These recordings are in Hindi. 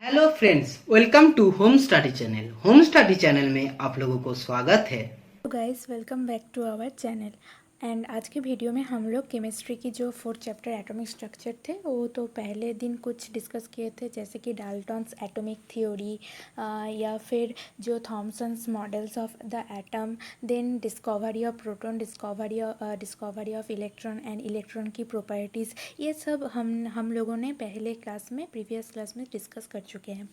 Hello friends, welcome to home study channel. Home study channel में आप लोगों को स्वागत है। तो guys welcome back to our channel. And आज के वीडियो में हम लोग केमिस्ट्री की जो 4th चैप्टर एटॉमिक स्ट्रक्चर थे वो तो पहले दिन कुछ डिस्कस किए थे, जैसे कि डाल्टन्स एटॉमिक थ्योरी या फिर जो Thomson's models of the atom, then discovery of proton, discovery of electron and electron की प्रॉपर्टीज़। ये सब हम लोगों ने पहले क्लास में, प्रीवियस क्लास में डिस्कस कर चुके हैं।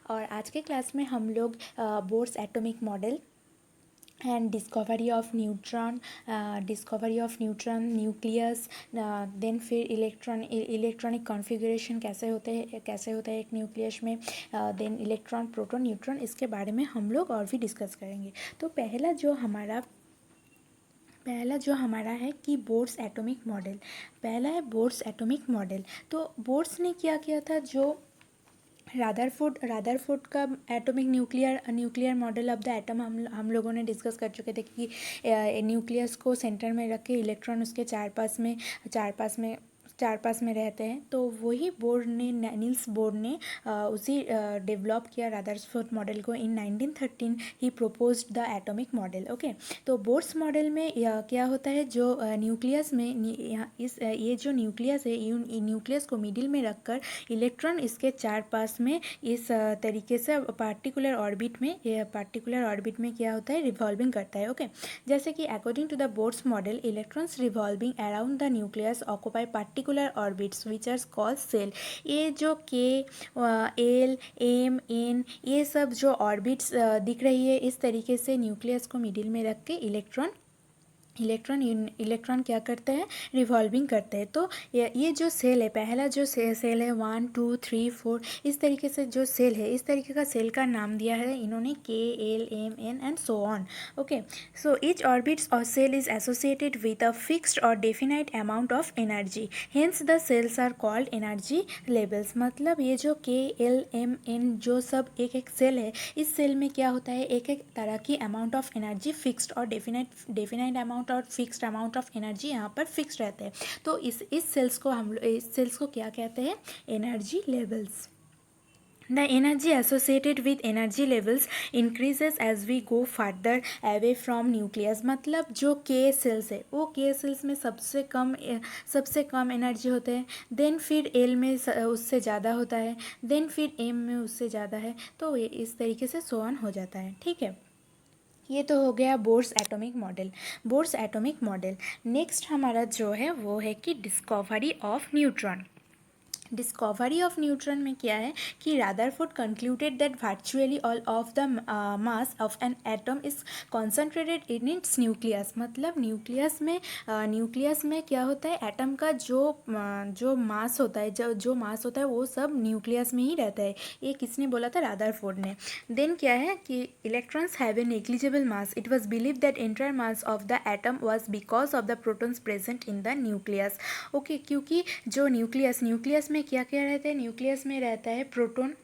और आज के क्लास में हम लोग Bohr's atomic model and discovery of neutron, nucleus, then फिर इलेक्ट्रॉनिक कॉन्फ़िगरेशन कैसे होता है एक न्यूक्लियस में, देन इलेक्ट्रॉन, प्रोटॉन, न्यूट्रॉन, इसके बारे में हम लोग और भी डिस्कस करेंगे। तो पहला जो हमारा है कि बोर्स एटॉमिक मॉडल। पहला है बोर्स एटॉमिक मॉडल। तो बोर्स ने क्या किया था, जो रादरफोर्ड का atomic nuclear model of the atom हम लोगों ने डिस्कस कर चुके थे कि न्यूक्लियस को सेंटर में रख के इलेक्ट्रॉन उसके चार पास में रहते हैं। तो वही नील्स बोर ने उसी डेवलप किया रादरफोर्ड मॉडल को। In 1913 he proposed the atomic model. Okay, तो बोर्स मॉडल में क्या होता है, जो न्यूक्लियस में ये जो न्यूक्लियस है, न्यूक्लियस को मिडिल में रखकर इलेक्ट्रॉन इसके चार पास में इस तरीके से पार्टिकुलर ऑर्बिट में क्या होता है, रिवॉल्विंग करता है। ओके, जैसे कि according to the Bohr's model, electrons revolving around the nucleus occupy particular orbits which are called shell. ये जो के, एल, एम, एन, ये सब जो ऑर्बिट्स दिख रही है, इस तरीके से न्यूक्लियस को मिडिल में रख के इलेक्ट्रॉन क्या करते हैं, रिवॉल्विंग करते हैं। तो ये जो सेल है, पहला जो सेल है 1 2 3 4, इस तरीके से जो सेल है, इस तरीके का सेल का नाम दिया है इन्होंने K, L, M, N and so on. Okay, so each orbits और shell is associated with a fixed और definite amount of energy, hence the shells are called energy levels. मतलब ये जो के, एल, एम, एन जो सब एक एक सेल है, इस सेल में क्या होता है, एक एक तरह की अमाउंट ऑफ एनर्जी फिक्स्ड और डेफिनाइट अमाउंट और फिक्स्ड अमाउंट ऑफ एनर्जी यहाँ पर फिक्स रहते हैं। तो इस सेल्स को क्या कहते हैं, energy levels. The energy associated with energy levels increases as we go further away from nucleus। मतलब जो K सेल्स है, वो K सेल्स में सबसे कम एनर्जी होते हैं, देन फिर L में उससे ज़्यादा होता है, देन फिर M में उससे ज़्यादा है। तो ये इस तरीके से सो ऑन हो जाता है। ठीक है, ये तो हो गया बोर्स एटॉमिक मॉडल। नेक्स्ट हमारा जो है वो है कि discovery of neutron. Discovery of neutron में क्या है कि Rutherford concluded that virtually all of the mass of an atom is concentrated in its nucleus. मतलब न्यूक्लियस में क्या होता है, एटम का जो मास होता है, जो मास होता है वो सब न्यूक्लियस में ही रहता है। ये किसने बोला था, रादरफोर्ड ने। देन क्या है कि electrons have a negligible mass. It was believe that entire mass of the atom was because of the protons present in the nucleus. Okay, क्योंकि जो न्यूक्लियस में क्या क्या रहता है, न्यूक्लियस में रहता है प्रोटॉन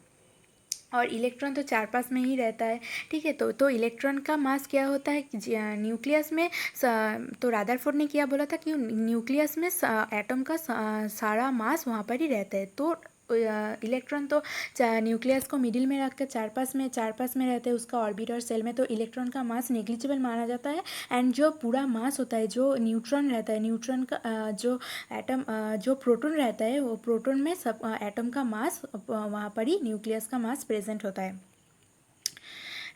और इलेक्ट्रॉन, तो चार पास में ही रहता है। ठीक है, तो इलेक्ट्रॉन का मास क्या होता है न्यूक्लियस में। तो रादरफोर्ड ने क्या बोला था कि न्यूक्लियस में एटम का सारा मास वहाँ पर ही रहता है। तो इलेक्ट्रॉन तो न्यूक्लियस को मिडिल में रखकर चार पास में रहते हैं उसका ऑर्बिट और सेल में, तो इलेक्ट्रॉन का मास नेग्लिजिबल माना जाता है। एंड जो पूरा मास होता है, जो न्यूट्रॉन रहता है, न्यूट्रॉन का जो प्रोटॉन रहता है, वो प्रोटॉन में सब एटम का मास वहाँ पर ही न्यूक्लियस का मास प्रेजेंट होता है।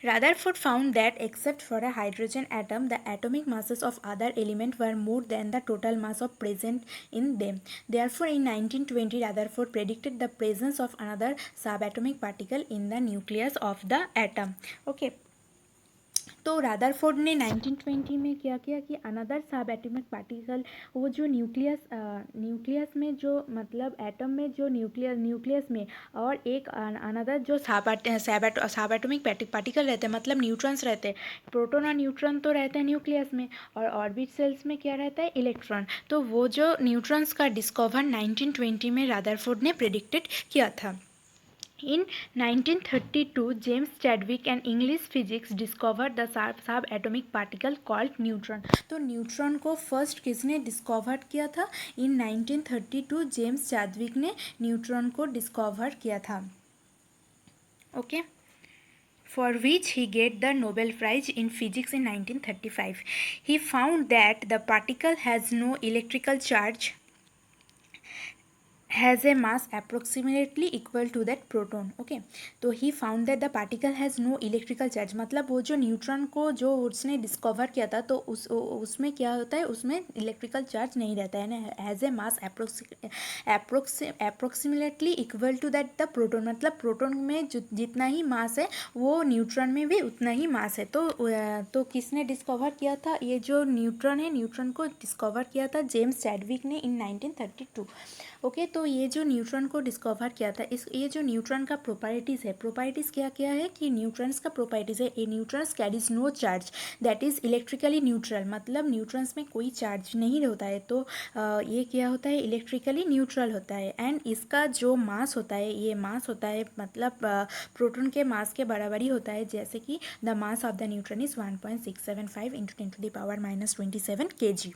Rutherford found that except for a hydrogen atom, the atomic masses of other elements were more than the total mass of present in them. Therefore, in 1920, Rutherford predicted the presence of another subatomic particle in the nucleus of the atom. Okay. तो रादरफोर्ड ने 1920 में क्या किया कि अनदर सब एटॉमिक पार्टिकल, वो जो न्यूक्लियस में जो मतलब एटम में जो न्यूक्लियस में और एक अनदर जो सब एटॉमिक पार्टिकल रहते हैं, मतलब न्यूट्रॉन्स रहते हैं। प्रोटॉन और न्यूट्रॉन तो रहते हैं न्यूक्लियस में, और ऑर्बिट सेल्स में क्या रहता है, इलेक्ट्रॉन। तो वो जो न्यूट्रॉन्स का डिस्कवर 1920 में रादरफोर्ड ने प्रेडिक्टेड किया था। In 1932, James Chadwick, an English physicist, discovered the subatomic particle called neutron. तो न्यूट्रॉन को फर्स्ट किसने डिस्कवर किया था? इन 1932 जेम्स चैडविक ने न्यूट्रॉन को डिस्कवर किया था। okay, for which he get the Nobel Prize in Physics in 1935. He found that the particle has no electrical charge, has a mass approximately equal to that proton. Okay, तो he found that the particle has no electrical charge, मतलब वो जो न्यूट्रॉन को जो उसने डिस्कवर किया था तो उसमें क्या होता है, उसमें इलेक्ट्रिकल चार्ज नहीं रहता है ना, has a mass approximately equal to that the proton, मतलब प्रोटोन में जितना ही मास है वो न्यूट्रॉन में भी उतना ही मास है। तो किसने डिस्कवर किया था, ये जो न्यूट्रॉन है, न्यूट्रॉन को डिस्कवर किया था जेम्स चैडविक ने इन 1932। ओके, तो ये जो न्यूट्रॉन को डिस्कवर किया था, ये जो न्यूट्रॉन का प्रॉपर्टीज़ है, प्रॉपर्टीज़ क्या क्या है कि न्यूट्रॉन्स का प्रॉपर्टीज़ है, a neutrons carries no charge that is electrically neutral, मतलब न्यूट्रॉन्स में कोई चार्ज नहीं होता है, तो ये क्या होता है, इलेक्ट्रिकली न्यूट्रल होता है। एंड इसका जो मास होता है, ये मास होता है मतलब प्रोटॉन के मास के बराबरी होता है, जैसे कि the mass of the neutron is 1.675 into 10⁻⁻27 kg।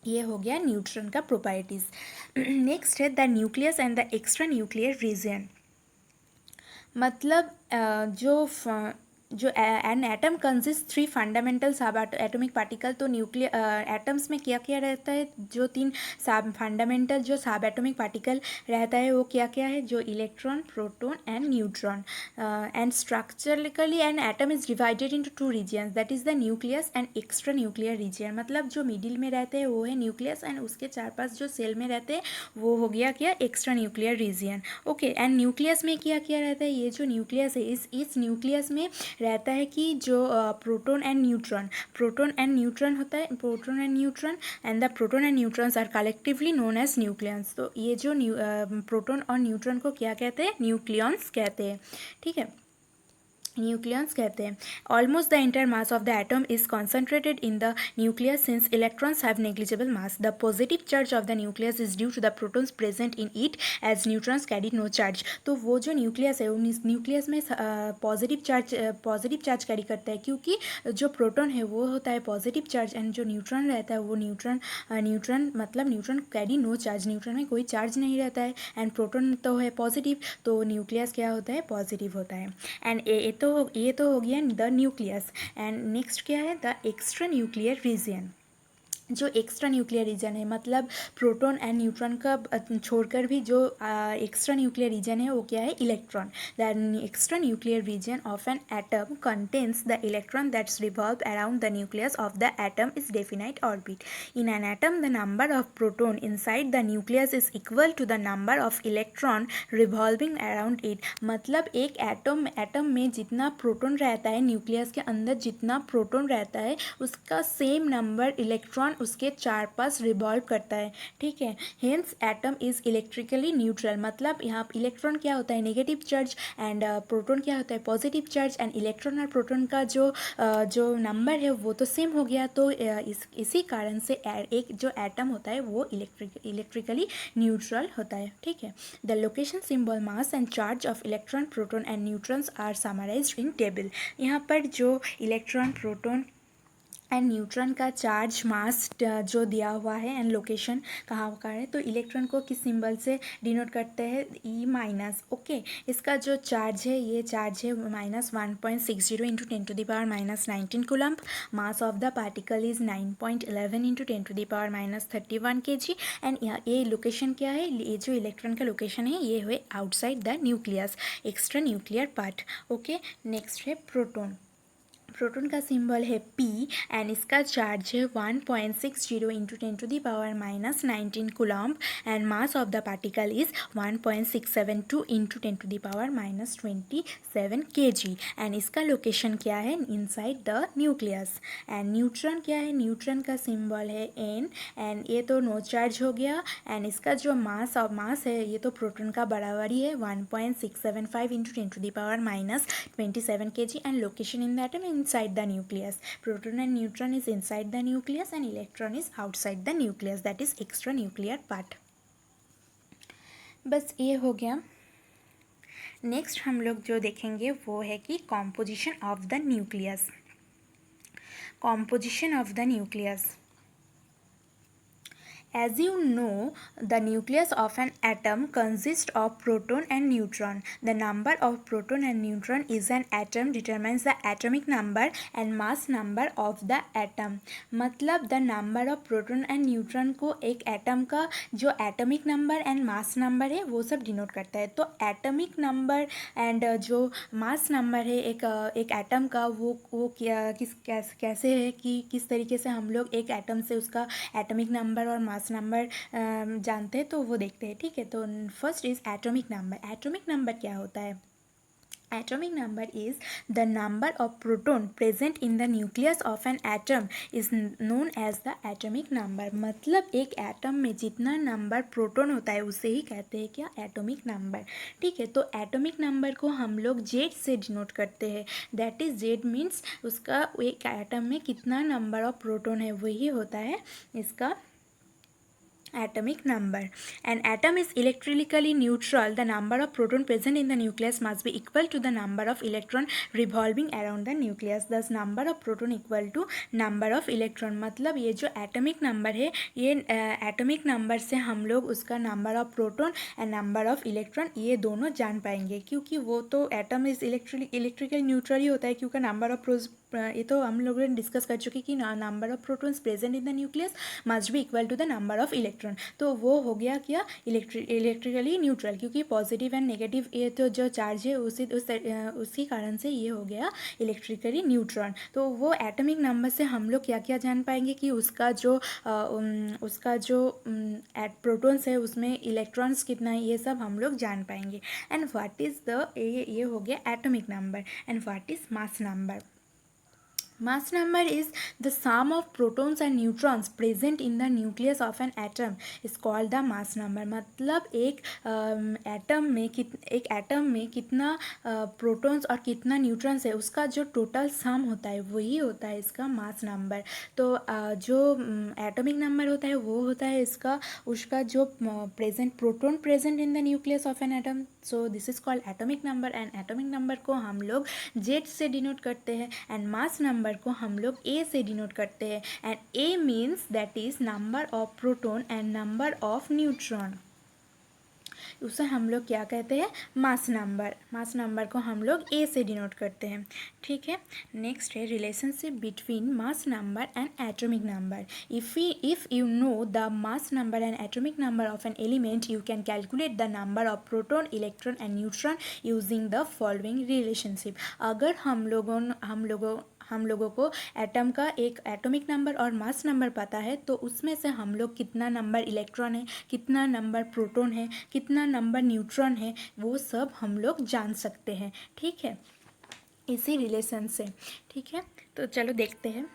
ये हो गया न्यूट्रॉन का प्रॉपर्टीज। नेक्स्ट है the nucleus and the extra nuclear reason, मतलब जो एन एटम कंसिस्ट 3 फंडामेंटल सब एटॉमिक पार्टिकल, तो न्यूक्लियर एटम्स में क्या क्या रहता है, जो 3 सब फंडामेंटल जो सब एटॉमिक पार्टिकल रहता है वो क्या क्या है, जो electron, proton and neutron. And structurally N atom is divided into 2 regions, that is the nucleus and extra nuclear region, मतलब जो मिडिल में रहते हैं वो है न्यूक्लियस एंड उसके 4-5 जो सेल में रहते हैं वो हो गया क्या, extra nuclear region. Okay, and nucleus में क्या क्या रहता है, ये जो न्यूक्लियस है इस न्यूक्लियस में रहता है कि जो प्रोटॉन एंड न्यूट्रॉन होता है, proton and neutron, and the proton and neutrons are collectively known as nucleons. तो ये जो प्रोटॉन और न्यूट्रॉन को क्या कहते हैं, न्यूक्लियंस कहते हैं। ठीक है, न्यूक्लियंस कहते हैं। Almost the entire mass of the atom is concentrated in the nucleus since electrons have negligible mass. The positive charge of the nucleus is due to the protons present in it as neutrons carry no charge. तो वो जो न्यूक्लियस है, उस न्यूक्लियस में पॉजिटिव चार्ज कैरी करता है, क्योंकि जो प्रोटॉन है वो होता है पॉजिटिव चार्ज, एंड जो न्यूट्रॉन रहता है वो neutron carry no charge, neutron में कोई चार्ज नहीं रहता है, एंड प्रोटॉन तो है पॉजिटिव, तो न्यूक्लियस क्या होता है, पॉजिटिव होता है। एंड ये तो हो गया द न्यूक्लियस। एंड नेक्स्ट क्या है, द एक्स्ट्रा न्यूक्लियर रीजन। जो एक्स्ट्रा न्यूक्लियर रीजन है, मतलब प्रोटॉन एंड न्यूट्रॉन का छोड़कर भी जो एक्स्ट्रा न्यूक्लियर रीजन है वो क्या है, electron. The extra nuclear region of an atom contains the electron that's revolve around the nucleus of the atom is definite orbit. In an atom the number of proton inside the nucleus is equal to the number of electron revolving around it, मतलब एक एटम में जितना प्रोटॉन रहता है, न्यूक्लियस के अंदर जितना प्रोटॉन रहता है उसका सेम नंबर इलेक्ट्रॉन उसके 4 पास रिवॉल्व करता है। ठीक है, hence atom is electrically neutral, मतलब यहाँ इलेक्ट्रॉन क्या होता है, नेगेटिव चार्ज, एंड प्रोटॉन क्या होता है, पॉजिटिव चार्ज, एंड इलेक्ट्रॉन और प्रोटॉन का जो नंबर है वो तो सेम हो गया। तो इसी कारण से एक जो एटम होता है वो इलेक्ट्रिकली न्यूट्रल होता है। ठीक है, the location, symbol, mass and charge of electron, proton and neutrons are summarised in table. यहाँ पर जो इलेक्ट्रॉन, प्रोटॉन एंड न्यूट्रॉन का चार्ज, मास जो दिया हुआ है, एंड लोकेशन कहाँ का है, तो इलेक्ट्रॉन को किस सिंबल से डिनोट करते हैं, ई माइनस। ओके, इसका जो चार्ज है, ये चार्ज है -1.60 into 10⁻⁻19 coulomb. Mass of the particle is 9.11 into 10⁻⁻31 kg। And ये लोकेशन क्या है, ये जो इलेक्ट्रॉन का लोकेशन है ये है outside the nucleus, extra nuclear part. Okay, next है प्रोटॉन। प्रोटॉन का सिंबल है P, एंड इसका चार्ज है 1.60 into 10⁻⁻19 coulomb, and mass of the particle is 1.672 into 10⁻⁻27 kg। And इसका लोकेशन क्या है, inside the nucleus. And neutron क्या है, न्यूट्रॉन का सिंबल है N, एंड ये तो नो चार्ज हो गया, एंड इसका जो मास है ये तो प्रोटॉन का बराबरी है 1.675 into 10⁻⁻27 kg, and location in the atom inside the nucleus. Proton and neutron is inside the nucleus and electron is outside the nucleus, that is extra nuclear part. बस ये हो गया। नेक्स्ट हम लोग जो देखेंगे वो है कि composition of the nucleus. Composition of the nucleus, As you know, the nucleus of an atom consists of proton and neutron. The number of proton and neutron is an atom determines the atomic number and mass number of the atom. मतलब the number of proton and neutron को एक एटम का जो atomic number and mass number है वो सब डिनोट करता है. तो एटॉमिक नंबर एंड जो मास नंबर है एक एटम का वो कैसे है कि किस तरीके से हम लोग एक एटम से उसका एटॉमिक नंबर और मास नंबर जानते हैं, तो वो देखते हैं. ठीक है, तो first is atomic number. Atomic number क्या होता है? Atomic number is the number of proton present in the nucleus of an atom is known as the atomic number. मतलब एक एटम में जितना नंबर प्रोटॉन होता है उसे ही कहते हैं क्या? Atomic number. ठीक है, तो एटॉमिक नंबर को हम लोग जेड से डिनोट करते हैं. दैट इज जेड मीन्स उसका एक एटम में कितना नंबर ऑफ प्रोटॉन है वही होता है इसका atomic number. An atom is electrically neutral. The number of proton present in the nucleus must be equal to the number of electron revolving around the nucleus. Thus number of proton equal to number of electron. मतलब ये जो atomic number है ये atomic number से हम लोग उसका number of proton and number of electron ये दोनों जान पाएंगे, क्योंकि वो तो atom is electrically neutral ही होता है, क्योंकि number of ये तो हम लोगों ने डिस्कस कर चुके कि number of protons present in the nucleus must be equal to the number of electron. तो वो हो गया क्या? इलेक्ट्रिकली न्यूट्रल, क्योंकि पॉजिटिव एंड नेगेटिव ये तो जो चार्ज है उसी कारण से ये हो गया इलेक्ट्रिकली न्यूट्रॉन. तो वो एटॉमिक नंबर से हम लोग क्या क्या जान पाएंगे कि उसका जो प्रोटॉन्स है उसमें इलेक्ट्रॉन्स कितना है ये सब हम लोग जान पाएंगे. एंड व्हाट इज़ द ये हो गया atomic number. And what is mass number? Mass number is the sum of protons and neutrons present in the nucleus of an atom is called the mass number. मतलब एक एटम में कितना प्रोटॉन्स और कितना न्यूट्रॉन्स है उसका जो टोटल सम होता है वही होता है इसका मास नंबर. तो जो एटॉमिक नंबर होता है वो होता है उसका जो proton present in the nucleus of an atom. So this is called atomic number. And atomic number को हम लोग जेड से डिनोट करते हैं एंड मास नंबर को हम लोग ए से डिनोट करते हैं. And A means that is number of proton and number of neutron. उसे हम लोग क्या कहते हैं? Mass number. मास नंबर को हम लोग ए से डिनोट करते हैं. ठीक है, नेक्स्ट है relationship between mass number and atomic number. If you know the mass number and atomic number of an element you can calculate the number of proton electron and neutron using the following relationship. अगर हम लोगों को एटम का एक एटॉमिक नंबर और मास नंबर पता है तो उसमें से हम लोग कितना नंबर इलेक्ट्रॉन है, कितना नंबर प्रोटॉन है, कितना नंबर न्यूट्रॉन है वो सब हम लोग जान सकते हैं. ठीक है, इसी रिलेशन से. ठीक है, तो चलो देखते हैं.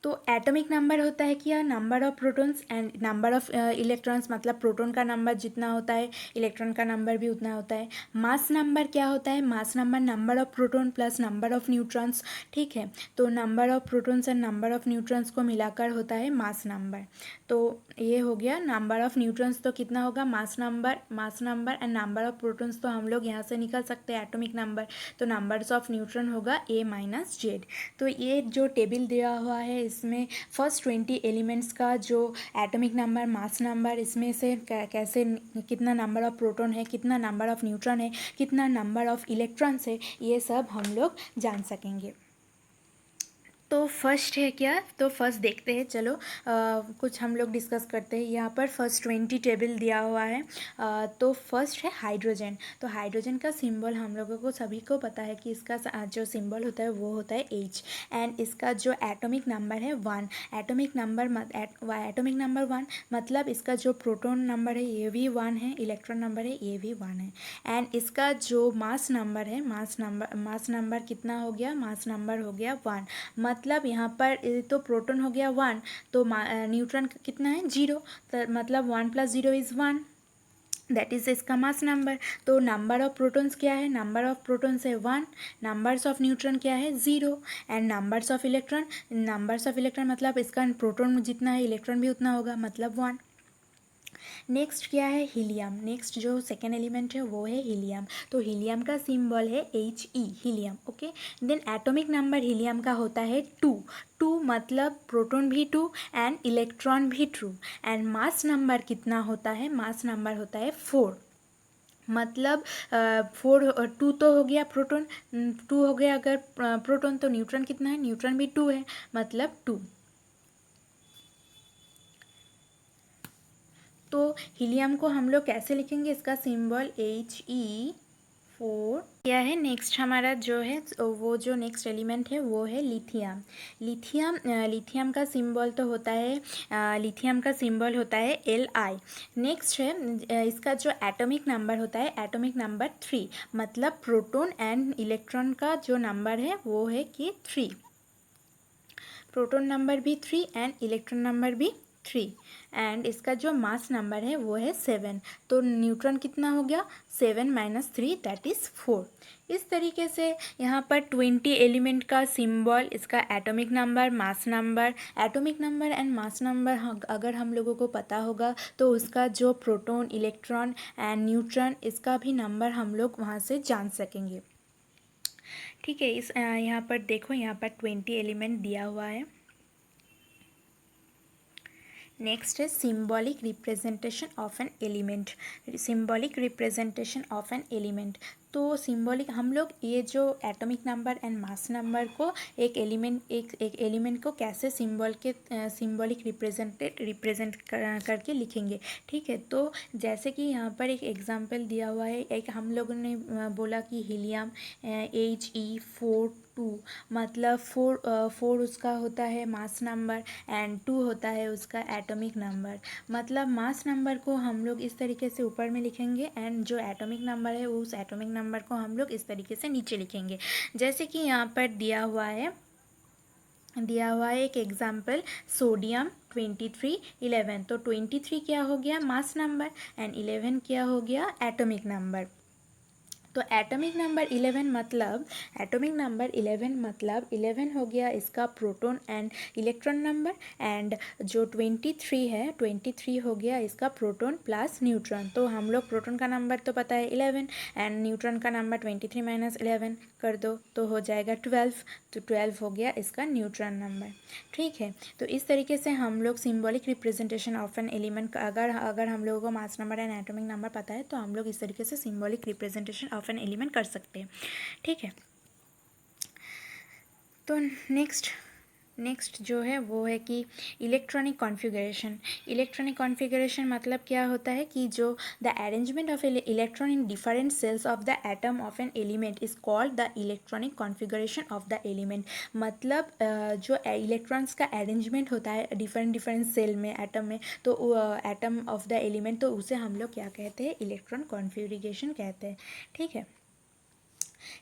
तो एटॉमिक नंबर होता है क्या? Number of protons and number of electrons. मतलब प्रोटॉन का नंबर जितना होता है इलेक्ट्रॉन का नंबर भी उतना होता है. मास नंबर क्या होता है? Mass number number of proton plus number of neutrons. ठीक है, तो number of protons and number of neutrons को मिलाकर होता है मास नंबर. तो ये हो गया नंबर ऑफ न्यूट्रॉन्स. तो कितना होगा? Mass number and number of protons तो हम लोग यहाँ से निकल सकते हैं एटॉमिक नंबर. तो नंबर्स ऑफ न्यूट्रॉन होगा ए माइनस जेड. तो ये जो टेबल दिया हुआ है इसमें फर्स्ट 20 एलिमेंट्स का जो एटॉमिक नंबर, मास नंबर, इसमें से कैसे कितना नंबर ऑफ प्रोटॉन है, कितना नंबर ऑफ न्यूट्रॉन है, कितना नंबर ऑफ इलेक्ट्रॉन्स है, ये सब हम लोग जान सकेंगे. तो फर्स्ट है क्या? तो फर्स्ट देखते हैं. चलो कुछ हम लोग डिस्कस करते हैं. यहाँ पर फर्स्ट 20 टेबल दिया हुआ है. तो फर्स्ट है हाइड्रोजन. तो हाइड्रोजन का सिंबल हम लोगों को सभी को पता है कि इसका जो सिंबल होता है वो होता है H. एंड इसका जो एटॉमिक नंबर है 1. एटॉमिक नंबर 1 मतलब इसका जो प्रोटॉन नंबर है ये भी 1 है, इलेक्ट्रॉन नंबर है ये भी 1 है. एंड इसका जो मास नंबर है मास नंबर कितना हो गया? मास नंबर हो गया 1. मतलब यहाँ पर तो प्रोटॉन हो गया 1 तो न्यूट्रॉन कितना है? 0. तो मतलब 1 + 0 = 1. दैट इज़ इसका मास नंबर. तो नंबर ऑफ प्रोटॉन्स क्या है? नंबर ऑफ प्रोटॉन्स है 1. नंबर्स ऑफ न्यूट्रॉन क्या है? 0. एंड नंबर्स ऑफ इलेक्ट्रॉन मतलब इसका प्रोटॉन जितना है इलेक्ट्रॉन भी उतना होगा, मतलब 1. नेक्स्ट क्या है, हीलियम। नेक्स्ट जो सेकेंड एलिमेंट है वो है हीलियम। तो हीलियम का सिंबल है He, helium. Okay, then atomic number helium का होता है 2। 2 मतलब प्रोटॉन भी 2 एंड इलेक्ट्रॉन भी 2। एंड मास नंबर कितना होता है, मास नंबर होता है 4। मतलब 2 तो हो गया प्रोटॉन, 2 हो गया अगर प्रोटॉन, तो न्यूट्रॉन कितना है, न्यूट्रॉन भी 2 है, मतलब 2। तो हीलियम को हम लोग कैसे लिखेंगे, इसका सिंबल He4 क्या है। नेक्स्ट हमारा जो है वो जो नेक्स्ट एलिमेंट है वो है लिथियम। लिथियम का सिंबल तो होता है लिथियम का सिंबल होता है Li। नेक्स्ट है इसका जो एटॉमिक नंबर होता है, एटॉमिक नंबर 3। मतलब प्रोटॉन एंड इलेक्ट्रॉन का जो नंबर है वो है कि 3। प्रोटॉन नंबर भी 3 एंड इलेक्ट्रॉन नंबर भी 3। एंड इसका जो मास नंबर है वो है 7। तो न्यूट्रॉन कितना हो गया, 7 - 3 दैट इज़ 4। इस तरीके से यहाँ पर 20 एलिमेंट का सिंबल, इसका atomic number, mass number, atomic number and mass number अगर हम लोगों को पता होगा तो उसका जो प्रोटॉन, इलेक्ट्रॉन एंड न्यूट्रॉन, इसका भी नंबर हम लोग वहाँ से जान सकेंगे। ठीक है, इस यहाँ पर देखो, यहाँ पर 20 एलिमेंट दिया हुआ है। नेक्स्ट है symbolic representation of an element. Symbolic representation of an element. तो सिंबॉलिक हम लोग ये जो atomic number and mass number को एक एलिमेंट को कैसे सिंबॉलिक रिप्रेजेंट करके लिखेंगे। ठीक है, तो जैसे कि यहाँ पर एक एग्जांपल दिया हुआ है, एक हम लोगों ने बोला कि हीलियम He4 2, मतलब 4 उसका होता है मास नंबर एंड 2 होता है उसका एटॉमिक नंबर। मतलब मास नंबर को हम लोग इस तरीके से ऊपर में लिखेंगे एंड जो एटॉमिक नंबर है उस एटॉमिक नंबर को हम लोग इस तरीके से नीचे लिखेंगे। जैसे कि यहाँ पर दिया हुआ है एक एग्जाम्पल, सोडियम 2311। तो 23 क्या हो गया, मास नंबर, एंड 11 क्या हो गया, एटॉमिक नंबर। तो एटॉमिक नंबर 11 मतलब 11 हो गया इसका proton and electron number, and जो 23 है, 23 हो गया इसका प्रोटॉन प्लस न्यूट्रॉन। तो हम लोग प्रोटॉन का नंबर तो पता है 11 एंड न्यूट्रॉन का नंबर 23 - 11 कर दो तो हो जाएगा 12। तो 12 हो गया इसका न्यूट्रॉन नंबर। ठीक है, तो इस तरीके से हम लोग symbolic representation of an element, अगर हम लोगों को mass number and atomic number पता है तो हम लोग इस तरीके से symbolic representation of an element कर सकते हैं। ठीक है, तो नेक्स्ट जो है वो है कि इलेक्ट्रॉनिक कॉन्फ़िगरेशन मतलब क्या होता है कि जो the arrangement of electron in different cells of the atom of an element is called the electronic configuration of the element. मतलब जो इलेक्ट्रॉन्स का अरेंजमेंट होता है डिफरेंट सेल में, एटम में, तो एटम ऑफ द एलिमेंट, तो उसे हम लोग क्या कहते हैं, इलेक्ट्रॉन कॉन्फ़िगरेशन कहते हैं। ठीक है,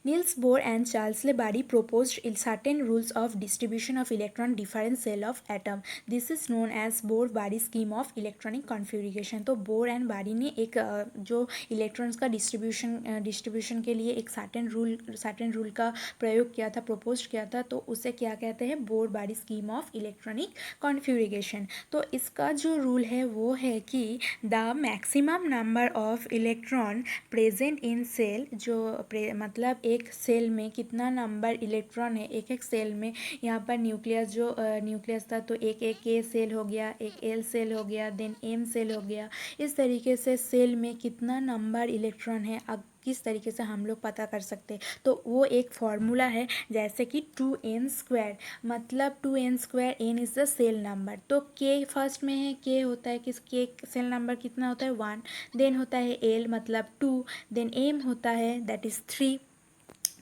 Niels Bohr and Charles Lebady proposed certain rules of distribution of electron different cell of atom. This is known as Bohr-Body scheme of electronic configuration. तो बोर एंड बाडी ने एक जो इलेक्ट्रॉन्स का डिस्ट्रीब्यूशन के लिए एक सर्टेन रूल का प्रयोग किया था, प्रपोज किया था, तो उसे क्या कहते हैं, Bohr Bury scheme of electronic configuration. तो इसका जो रूल है वो है कि the maximum number of electron present in shell, जो मतलब एक सेल में कितना नंबर इलेक्ट्रॉन है एक एक सेल में। यहाँ पर न्यूक्लियस था तो एक ए सेल हो गया, एक एल सेल हो गया, देन एम सेल हो गया। इस तरीके से सेल में कितना नंबर इलेक्ट्रॉन है किस तरीके से हम लोग पता कर सकते हैं, तो वो एक फार्मूला है, जैसे कि 2n²। मतलब 2n², n is the shell number. तो k फर्स्ट में है, k होता है कि k सेल नंबर कितना होता है, 1। देन होता है l मतलब 2, देन m होता है दैट इज़ 3।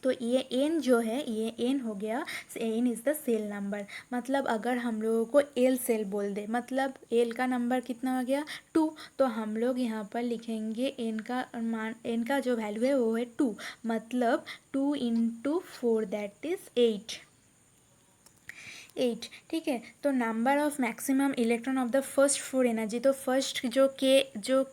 तो ये n जो है, ये n हो गया, n is the shell number. मतलब अगर हम लोगों को एल सेल बोल दे, मतलब एल का नंबर कितना हो गया, 2, तो हम लोग यहाँ पर लिखेंगे n का जो वैल्यू है वो है 2। मतलब 2 × 4 दैट इज़ 8। 8, ठीक है। तो number of maximum electron of the first 4 energy, तो फर्स्ट जो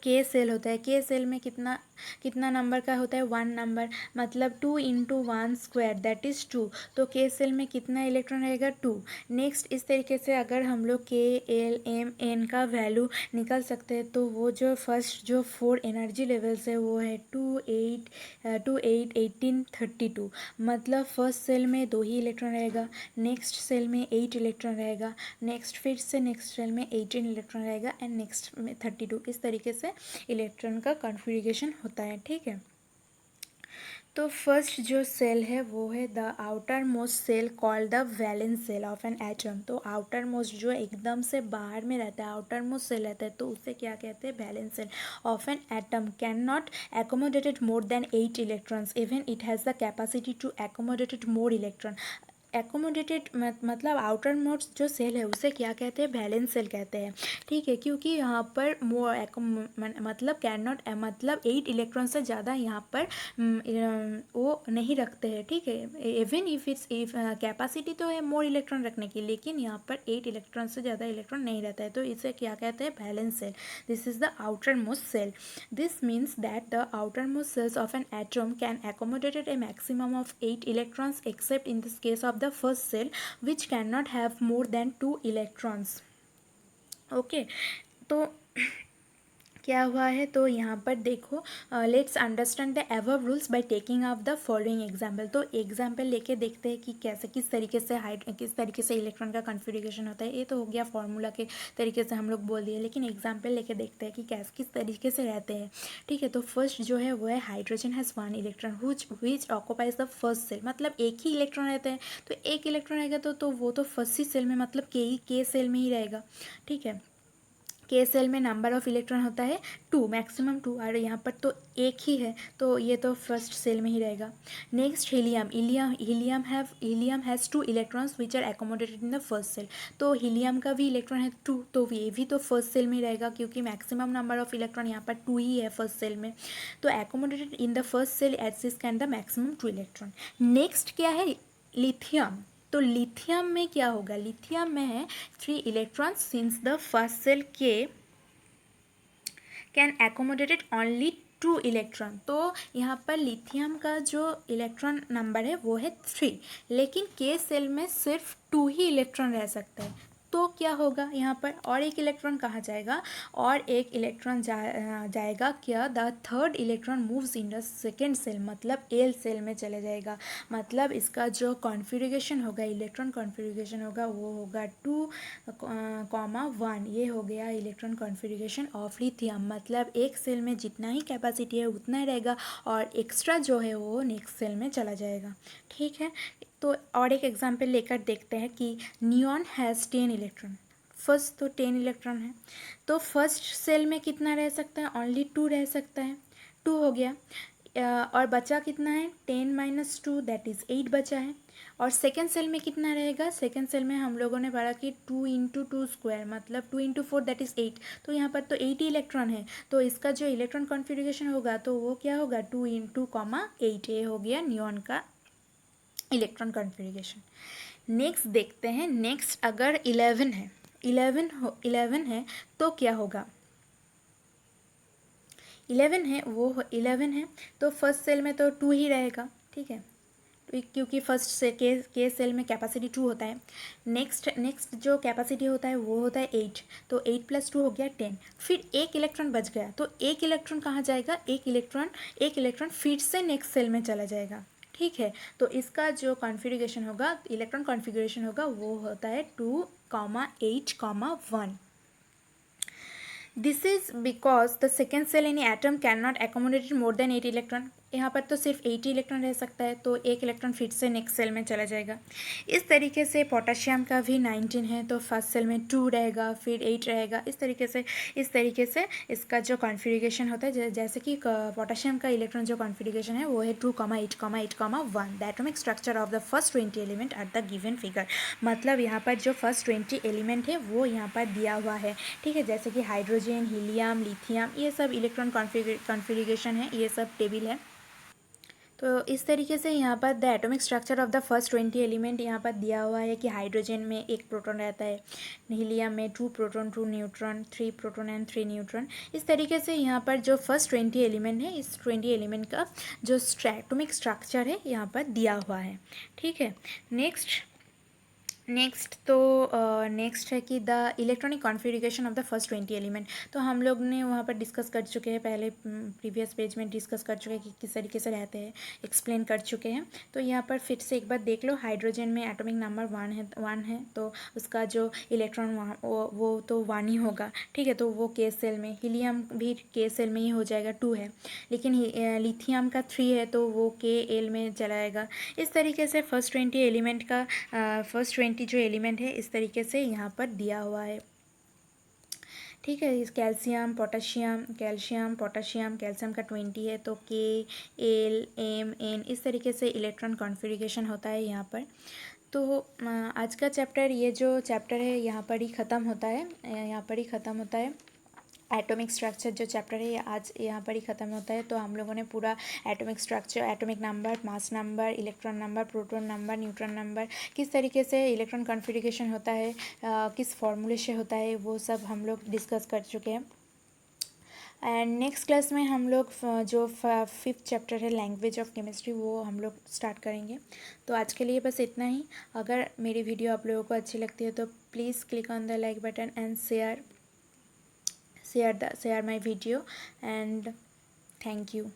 के सेल होता है, के सेल में कितना कितना नंबर का होता है, 1 नंबर, मतलब 2 इंटू 1 स्क्वायर दैट इज़ 2। तो के सेल में कितना इलेक्ट्रॉन रहेगा, 2। नेक्स्ट इस तरीके से अगर हम लोग के एल एम एन का वैल्यू निकल सकते हैं, तो वो जो फर्स्ट जो 4 एनर्जी लेवल्स है वो है 2 8 18 32, मतलब फर्स्ट सेल में 2 ही इलेक्ट्रॉन रहेगा, नेक्स्ट सेल में 8 इलेक्ट्रॉन रहेगा, नेक्स्ट फिर से नेक्स्ट सेल में 18 इलेक्ट्रॉन रहेगा एंड नेक्स्ट में 32। इस तरीके से इलेक्ट्रॉन का कॉन्फ़िगरेशन होता है, ठीक है। तो फर्स्ट जो सेल है वो है the outermost shell called the valence shell of an atom. तो आउटर मोस्ट जो एकदम से बाहर में रहता है, आउटर मोस्ट सेल रहता है, तो उसे क्या कहते हैं, valence shell of an atom. Can not accommodated more than 8 electrons, even it has the capacity to accommodate more electron। Accommodated मतलब आउटर मोस्ट जो सेल है उसे क्या कहते हैं, वैलेंस सेल कहते हैं, ठीक है। क्योंकि यहाँ पर मतलब कैन नॉट मतलब 8 इलेक्ट्रॉन से ज़्यादा यहाँ पर वो नहीं रखते हैं, ठीक है। इवन इफ कैपेसिटी तो है मोर इलेक्ट्रॉन रखने की, लेकिन यहाँ पर 8 इलेक्ट्रॉन से ज़्यादा इलेक्ट्रॉन नहीं रहता है, तो इसे क्या कहते हैं, valence shell. This is the outermost shell. This means that the outermost shells of an atom can accommodate a maximum of 8 electrons, except in this case of the first cell which cannot have more than 2 electrons। Okay, तो क्या हुआ है, तो यहाँ पर देखो, let's understand the above rules by taking of the following example. तो एग्जाम्पल लेके देखते हैं कि कैसे किस तरीके से इलेक्ट्रॉन का कॉन्फ़िगरेशन होता है। ये तो हो गया फॉर्मूला के तरीके से हम लोग बोल दिए, लेकिन एग्जाम्पल लेके देखते हैं कि कैसे किस तरीके से रहते हैं, ठीक है। तो फर्स्ट जो है वो है hydrogen has 1 electron which occupies the first shell, मतलब एक ही इलेक्ट्रॉन रहते हैं, तो एक इलेक्ट्रॉन रहेगा तो वो तो फर्स्ट ही सेल में, मतलब के सेल में ही रहेगा, ठीक है। के सेल में नंबर ऑफ इलेक्ट्रॉन होता है 2, मैक्सिमम 2, और यहाँ पर तो एक ही है, तो ये तो फर्स्ट सेल में ही रहेगा। Next helium has 2 electrons which are accommodated in the first shell. तो हीलियम का भी इलेक्ट्रॉन है 2, तो ये भी तो फर्स्ट सेल में ही रहेगा, क्योंकि मैक्सिमम नंबर ऑफ इलेक्ट्रॉन यहाँ पर 2 ही है फर्स्ट सेल में। तो accommodated in the first shell at this can the maximum 2 electron. Next क्या है, लिथियम। तो लिथियम में क्या होगा, लिथियम में है 3 electrons since the first shell के कैन एकोमोडेटेड ओनली 2 इलेक्ट्रॉन। तो यहाँ पर लिथियम का जो इलेक्ट्रॉन नंबर है वो है 3, लेकिन के सेल में सिर्फ 2 ही इलेक्ट्रॉन रह सकते हैं। तो क्या होगा यहाँ पर, और एक इलेक्ट्रॉन कहाँ जाएगा, और एक इलेक्ट्रॉन जाएगा क्या, the third electron moves in the second shell, मतलब एल सेल में चले जाएगा। मतलब इसका जो कॉन्फ़िगरेशन होगा, इलेक्ट्रॉन कॉन्फ़िगरेशन होगा, वो होगा 2,1। ये हो गया इलेक्ट्रॉन कॉन्फ़िगरेशन ऑफ लिथियम। मतलब एक सेल में जितना ही कैपेसिटी है उतना ही रहेगा, और एक्स्ट्रा जो है वो नेक्स्ट सेल में चला जाएगा, ठीक है। तो और एक एग्जांपल लेकर देखते हैं कि नियॉन हैज़ 10 इलेक्ट्रॉन। फर्स्ट तो 10 इलेक्ट्रॉन है, तो फर्स्ट सेल में कितना रह सकता है, ओनली 2 रह सकता है, 2 हो गया। और बचा कितना है, 10 - 2 दैट इज़ 8 बचा है। और सेकेंड सेल में कितना रहेगा, सेकेंड सेल में हम लोगों ने पढ़ा कि 2 × 2 स्क्वायर, मतलब 2 × 4 दैट इज़ 8। तो यहाँ पर तो 8 ही इलेक्ट्रॉन है, तो इसका जो इलेक्ट्रॉन कॉन्फ़िगरेशन होगा तो वो क्या होगा, 2 × 8। ये हो गया नियॉन का इलेक्ट्रॉन कॉन्फ़िगरेशन। नेक्स्ट देखते हैं, नेक्स्ट अगर 11 है, 11 है तो क्या होगा, 11 है तो फर्स्ट सेल में तो 2 ही रहेगा, ठीक है, क्योंकि फर्स्ट से के सेल में कैपेसिटी 2 होता है। नेक्स्ट जो कैपेसिटी होता है वो होता है 8, तो 8 + 2 हो गया 10। फिर एक इलेक्ट्रॉन बच गया, तो एक इलेक्ट्रॉन कहाँ जाएगा, एक इलेक्ट्रॉन फिर से नेक्स्ट सेल में चला जाएगा, ठीक है। तो इसका जो कॉन्फ़िगरेशन होगा, इलेक्ट्रॉन कॉन्फ़िगरेशन होगा, वो होता है 2, 8, 1। This is because the second shell in atom can not accommodate more than 8 electron. यहाँ पर तो सिर्फ 8 इलेक्ट्रॉन रह सकता है, तो एक इलेक्ट्रॉन फिर से नेक्स्ट सेल में चला जाएगा। इस तरीके से पोटेशियम का भी 19 है, तो फर्स्ट सेल में 2 रहेगा, फिर 8 रहेगा। इस तरीके से इसका जो कॉन्फ़िगरेशन होता है, जैसे कि पोटेशियम का इलेक्ट्रॉन जो कॉन्फ़िगरेशन है वो है 2, 8, 8, 1। The atomic structure of the first 20 element at the given figure. मतलब यहाँ पर जो फर्स्ट 20 एलिमेंट है वो यहाँ पर दिया हुआ है, ठीक है। जैसे कि हाइड्रोजन, हीलियम, लिथियम, ये सब इलेक्ट्रॉन कॉन्फ़िगरेशन है, ये सब टेबल है। तो इस तरीके से यहाँ पर the atomic structure of the first 20 element यहाँ पर दिया हुआ है कि हाइड्रोजन में 1 प्रोटॉन रहता है, हीलियम में 2 proton 2 neutron, 3 proton and 3 neutron. इस तरीके से यहाँ पर जो फर्स्ट 20 एलिमेंट है, इस 20 एलिमेंट का जो एटॉमिक स्ट्रक्चर है यहाँ पर दिया हुआ है। ठीक है, नेक्स्ट है कि the electronic configuration of the first 20 element. तो हम लोग ने वहाँ पर डिस्कस कर चुके हैं, पहले प्रीवियस पेज में डिस्कस कर चुके हैं कि किस तरीके से रहते हैं, एक्सप्लेन कर चुके हैं। तो यहाँ पर फिर से एक बार देख लो, हाइड्रोजन में एटॉमिक नंबर 1 है तो उसका जो इलेक्ट्रॉन वहाँ वो तो 1 ही होगा। ठीक है, तो वो के सेल में, हीलियम भी के सेल में ही हो जाएगा, 2 है। लेकिन लिथियम का 3 है तो वो के एल में चला जाएगा। इस तरीके से फर्स्ट 20 एलिमेंट का फर्स्ट 20 जो एलिमेंट है इस तरीके से यहाँ पर दिया हुआ है। ठीक है, इस कैल्शियम पोटाशियम का 20 है तो के एल एम एन, इस तरीके से इलेक्ट्रॉन कॉन्फ़िगरेशन होता है यहाँ पर। तो आज का चैप्टर, ये जो चैप्टर है यहाँ पर ही ख़त्म होता है। एटॉमिक स्ट्रक्चर जो चैप्टर है ये आज यहाँ पर ही ख़त्म होता है। तो हम लोगों ने पूरा atomic structure, atomic number, mass number, electron number, proton number, neutron number, किस तरीके से इलेक्ट्रॉन कॉन्फ़िगरेशन होता है, किस फॉर्मूले से होता है, वो सब हम लोग डिस्कस कर चुके हैं। एंड नेक्स्ट क्लास में हम लोग जो 5th चैप्टर है लैंग्वेज ऑफ केमिस्ट्री, वो हम लोग स्टार्ट करेंगे। तो आज के लिए बस इतना ही। अगर मेरी वीडियो आप लोगों को अच्छी लगती है तो please click on the like button and share my video, and thank you.